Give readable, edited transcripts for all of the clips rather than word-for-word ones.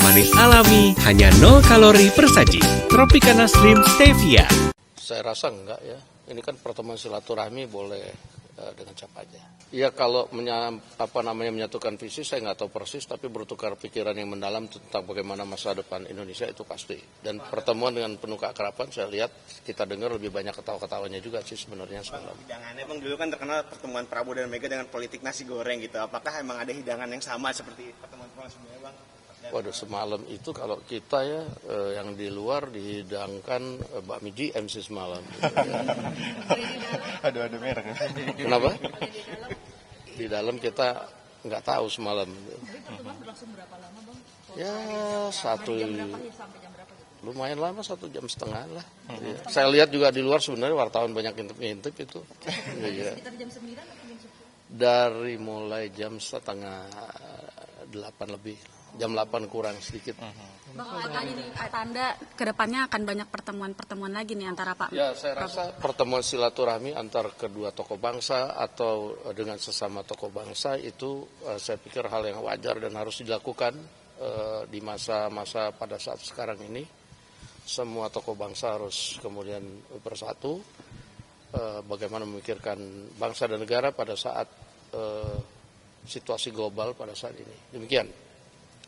manis alami, hanya 0 kalori per saji. Tropicana Slim Stevia. Saya rasa enggak ya. Ini kan pertemuan silaturahmi boleh dengan siapa aja. Ya kalau menyatukan visi saya nggak tahu persis, tapi bertukar pikiran yang mendalam tentang bagaimana masa depan Indonesia itu pasti. Dan pertemuan dengan penuh keakraban saya lihat kita dengar lebih banyak ketawa-ketawanya juga sih sebenarnya semalam. Hidangannya Bang dulu kan terkenal pertemuan Prabowo dan Mega dengan politik nasi goreng gitu. Apakah emang ada hidangan yang sama seperti pertemuan sebelumnya Bang? Waduh semalam itu kalau kita ya yang di luar dihidangkan bakmi GM sih semalam. Ada merek ya? Kenapa? Di dalam kita nggak tahu semalam. Pertemuan berlangsung berapa lama Bang? Ya Sampai jam berapa gitu? lumayan lama 1,5 jam lah. Ya. Saya lihat juga di luar sebenarnya wartawan banyak ngintip itu. Ya. Sekitar jam 9 atau jam 10? Dari mulai jam 7:30 lebih. Jam 8 kurang sedikit. Bang, ini tanda kedepannya akan banyak pertemuan-pertemuan lagi nih antara Pak. Ya, saya rasa pertemuan silaturahmi antar kedua tokoh bangsa atau dengan sesama tokoh bangsa itu saya pikir hal yang wajar dan harus dilakukan di masa-masa pada saat sekarang ini. Semua tokoh bangsa harus kemudian bersatu, bagaimana memikirkan bangsa dan negara pada saat situasi global pada saat ini. Demikian.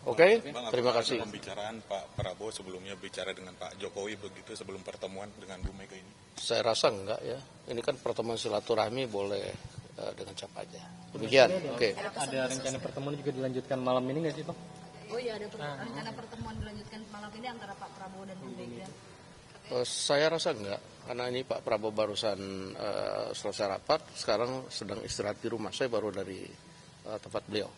Oke, terima kasih. Pembicaraan Pak Prabowo sebelumnya bicara dengan Pak Jokowi begitu sebelum pertemuan dengan Bu Mega ini? Saya rasa enggak ya. Ini kan pertemuan silaturahmi boleh dengan siapa aja. Demikian. Oke. Ada rencana pertemuan juga dilanjutkan malam ini nggak sih Pak? Oh iya, ada rencana pertemuan dilanjutkan malam ini antara Pak Prabowo dan Bu Mega. Saya rasa enggak, karena ini Pak Prabowo barusan selesai rapat, sekarang sedang istirahat di rumah. Saya baru dari tempat beliau.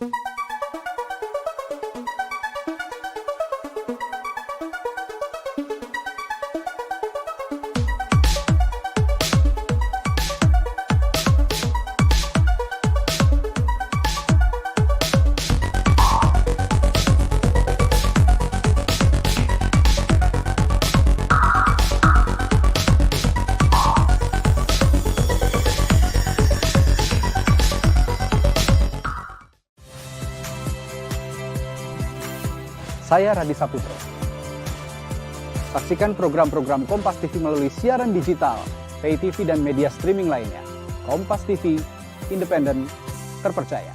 Saya Radi Saputro. Saksikan program-program Kompas TV melalui siaran digital, pay TV dan media streaming lainnya. Kompas TV, independen, terpercaya.